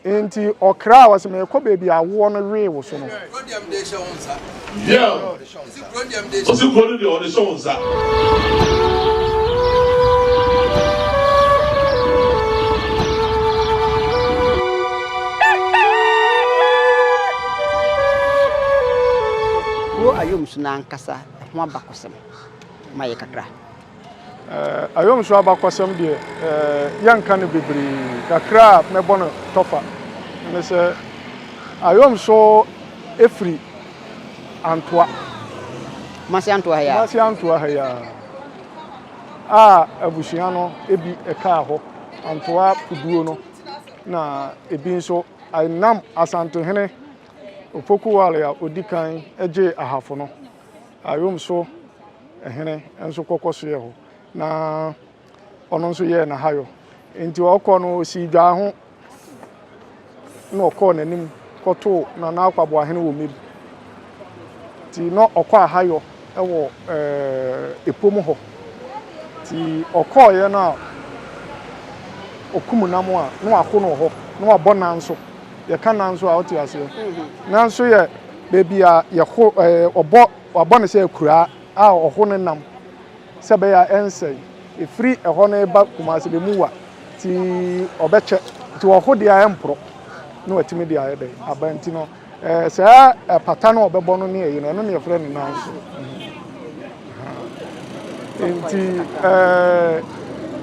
enti okra was me ko baby awo no we wo so no yeah osi kro de o de so nsa wo Ayumsohene ankasa ho abakosem maye kakra Ayumsohene abakosem de yanka ne bebri kakra me bono tofa me se Ayumsohene efri Antoa Masi Antoa ya abushia no ebi eka ho Antoa Koduah no na ebi nso ainam Asantehene opoku wale ya odikan eje Ahafo no Ayumsohene ehene enso kokoso ye ho na ono nso ye na hayo enti okọ no si dwa ho na okọ nanim koto na akwabo ahene wo mebi ti no okọ ahayo ewo epom ho ti okọ ye na okumu namo a no akono ho no abona nso ye ka nanso a oti ase nanso ye bebi a ye ho obo ne se akura a oho ne nam se be ya ense efri eho ne ba kumase be muwa ti obeche ti oho de a empro no watimi de a de abanti no se pata no obebo no ne yi no no ne frɛ no nanso enti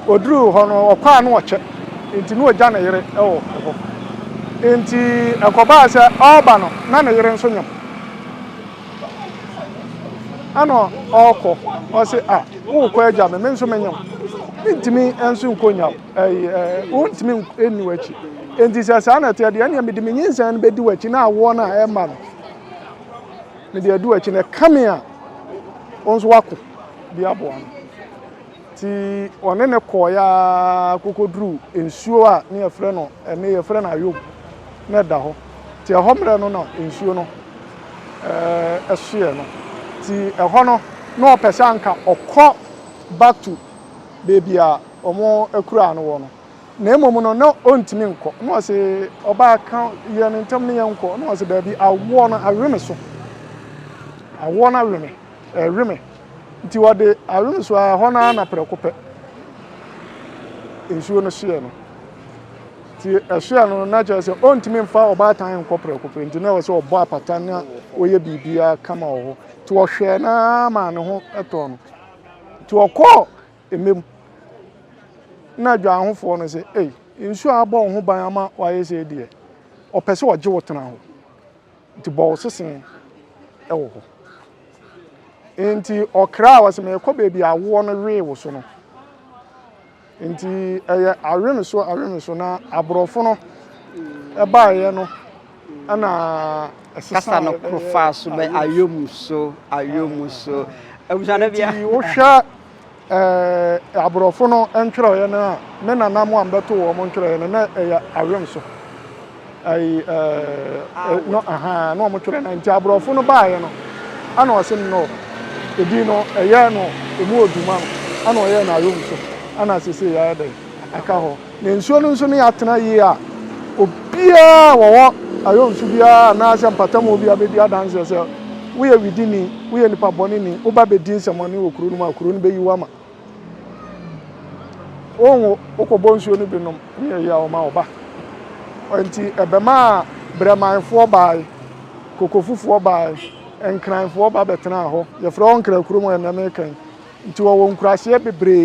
odru ho no okwa no oche enti no ogya na yere ho enti akoba se oba no na ne yere nso nyam ano oko o se wo ko agya me nso menyam ntimi enso nkonya wontimi eni wachi enti sasa na te de na me de menyinsan be di wachi na awo na e ma no me de adu wachi na kamea onso wako bi abo an ti one ne koya kokodru ensuo a ne yefre no ne yefre na ayom na da ho ti ehomre no na ensuo no ehye no ti eho no na opesa anka okọ back to baby a omo ekura no wo no na emom no na ontimi nkọ na se oba ka ye ne ntam ne yenkọ na se da bi awo no aweme so awo na reme nti wode aweme so a ho na prekope ensuo no hye no ti ehye no na je se ontimi mfa oba tan nkọ prekope nti na wo se obo apata na oye bibia kama wo ti wo hwe na ma ne ho eto no ti okọ emem na dwa ahofo no se ensu abo ho ban ama waye se die opese oje wotena ho nti bo sesen ewo ho enti okra was me ko baby awo no we wo so no enti awem so na abrofo no baaye no ana kasa no profa so be Ayumsohene abujana bia wo hwa abrofo no entwere ye na me na nam ambeto wo mo ntwere ye na Ayumsohene no no mo twere na nti abrofo no baaye no ana o se no ebi no eye no emu oduma no ana o ye na Ayumsohene ana sese ya de aka ho na nsuo no nso ne atena yi a obia wo Ayumsohene bia na se mpatamo bia be dia dance se we are within we are nipa boni ni oba be din semoni okuru no akuru no be yiwa ma onwo okobo nsuo no bi no ne ya o ma oba enti ebema bremanfo bae kokofufo bae enkranfo ba betena ho ye fra onkra kuru mo na mekan nti wo nkurase bebre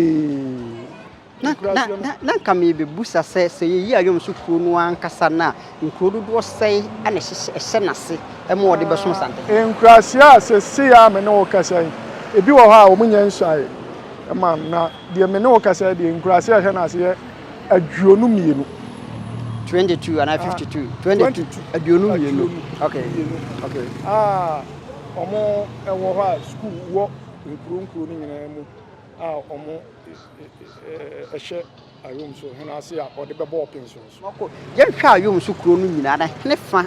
na kame be busa se ye Ayumsohene kuro no ankasa na nkuro do sei ana hye nase e mo de beso sante nkurase a se ya me ne wo kasa ebi wo ha wo munya nsuae e ma na de me ne wo kasa de nkurase a hye nase ye aduonu mienu 22 and 52 22 aduonu mienu okay omo ewo ha school wo nkuro ni nyina mu omo ehye Ayumsohene ase a ode bebo opension so ye hwa Ayumsohene kuro no nyina na ne fa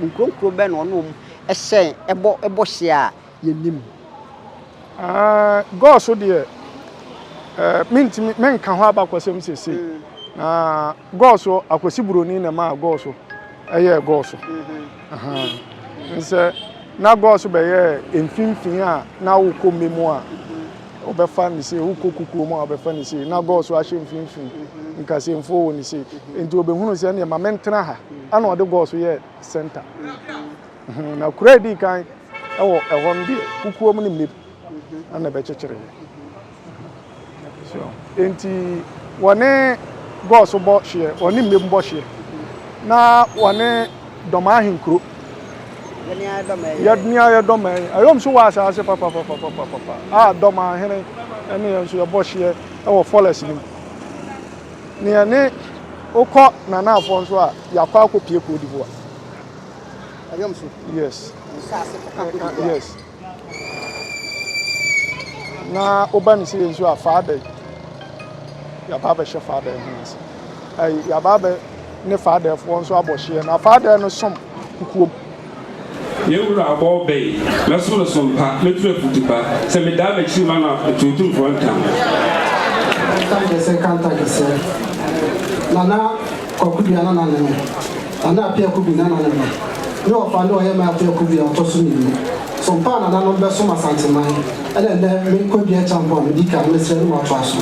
nkuro be no no ehye ebo hye a yenim go so de mentimi menka ho abakosem sese na goso akwasi buroni na ma goso eye goso nse na goso be ye emfimfin a na wo ko memu a obefa ni se wo ko kukuo mu a obefa ni se na goso a hye emfimfin nka se mfo wo ni se enti obehunu se na ma mentena ha ana ode goso ye center na kuredi kan ewo ehon de kukuo mu ni mep ana be chechire so enti wone goso bo hye woni mep bo hye na wone doma ahinkro ya doma ayom so wa asa papa doma hene ene yenso ya bo hye ewo forest ni ane okọ na na afọ nso a yakọ akopie Koduah Ayumso yes yes na obani se nso a father ya baba she father hins ai ya baba ne father fo nso abohye na father no som kukuom yewura abo bay na so pa metra futupa se me da ba chi ma na tutu frontam kanta kese nana Koduah na nana nana Appiah Koduah na nana no fa no ye ma Appiah Koduah to so ni so pa nana no be so ma Asantehene ele me Koduah Acheampong di ka me se no to aso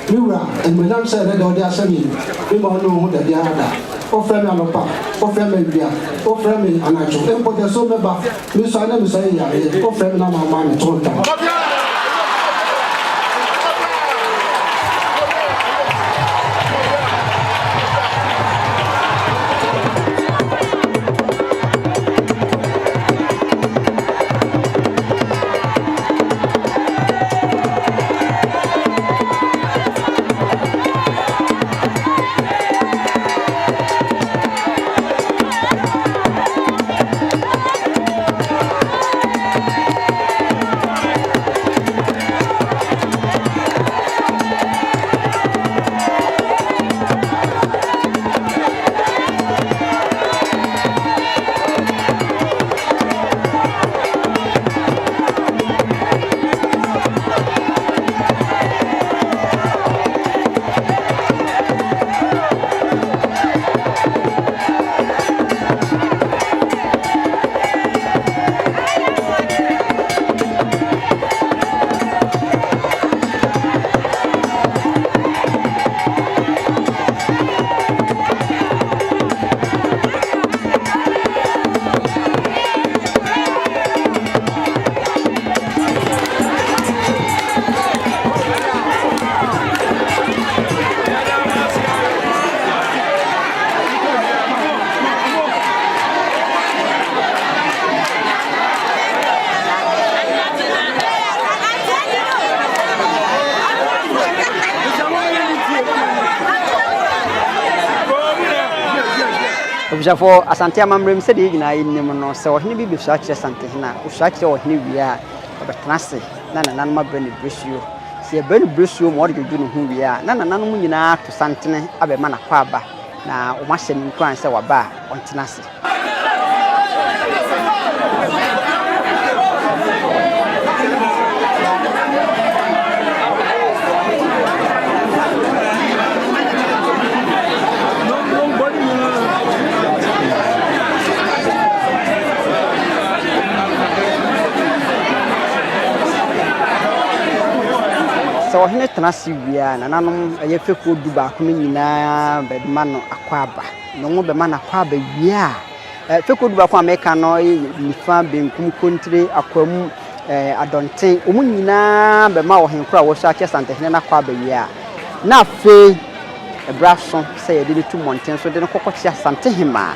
niwura enmenam se le do de asami me ma no hu da bia da o frɛ me anopa o frɛ me bia o frɛ me anacho empo de so me ba me so ana me so ya o frɛ me na mama me to ta Objafo asante amamrem se de nyina nim no se ohene bi bi so akire Asantehene a o so akire ohene wi a obetnase na nanan ma bre ne bresuo se bre ne bresuo mo de du no hu wi a na nanan mu nyina to santene abema na kwa aba na o ma hye ne nkran se waba a ontenase so ohene tenase bia nananom aye feko du ba ko nyina be ma no akwaba no mo be ma na akwaba bia feko du ba ko ameka no nifa benkum kontire akwam adonten omu nyina be ma ohenkura wo so akye Asantehene na akwaba bia na fe ebraso se ye de tu monten so de no kokoti Asantehene ma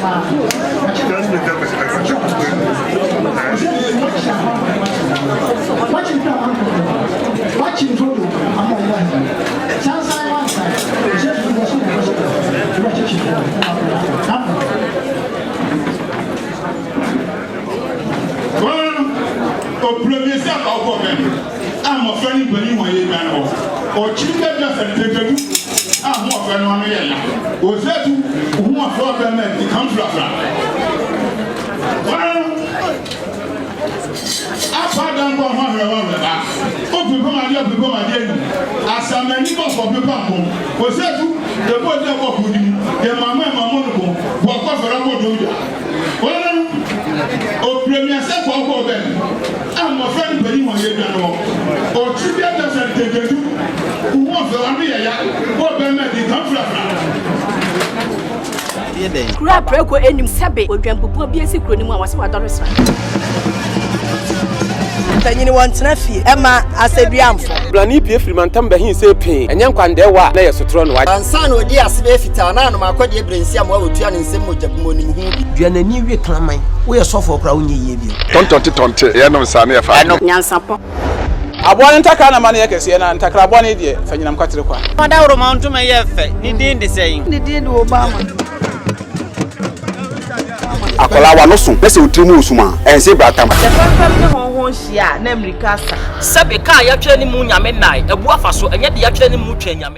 Au premier cercle, encore même. Ah, mon frère, il peut y avoir au Chine de cette ah, moi, frère, non, mais au fait, moi, frère, même, il come from Apart d'un bon on peut pas dire, à sa manière, on peut pas bon. Au fait, de quoi dire beaucoup de maman, pourquoi faire un mot de au premier cercle, encore même. Ah, mon frère, il peut y avoir au Chine de cette où on fait un meilleur, on peut mettre des temps Kura preko enim sebe odwampopo bi esi kroni mu a wase wadore sra. Tanyini wantena fie ema aseduamfo. Blani pie frimantam be hin se pin. Enye nkwandewa na yesotro no wa. Ansa na odi asebe fita na no makode ebrensi am wa otua ne nsem mojabumo ni hu. Duanani wie klaman. Wo yesofo okra wo nyeye bi. Tonte ye no nsa na ye fa. Nyansapo. Abone ntakra na mane yekese na ntakra abone de fanyinam kwatere kwa. Oda woro mantuma ye fe ni din de seyin. Ni din de Obama. Akola wa no so pese utrimu usuma ense bratam Sefam honhon hia na America sa sebe ka ya twa ni mu nyame nai ebu afa so enye de ya twa ni mu twa nyame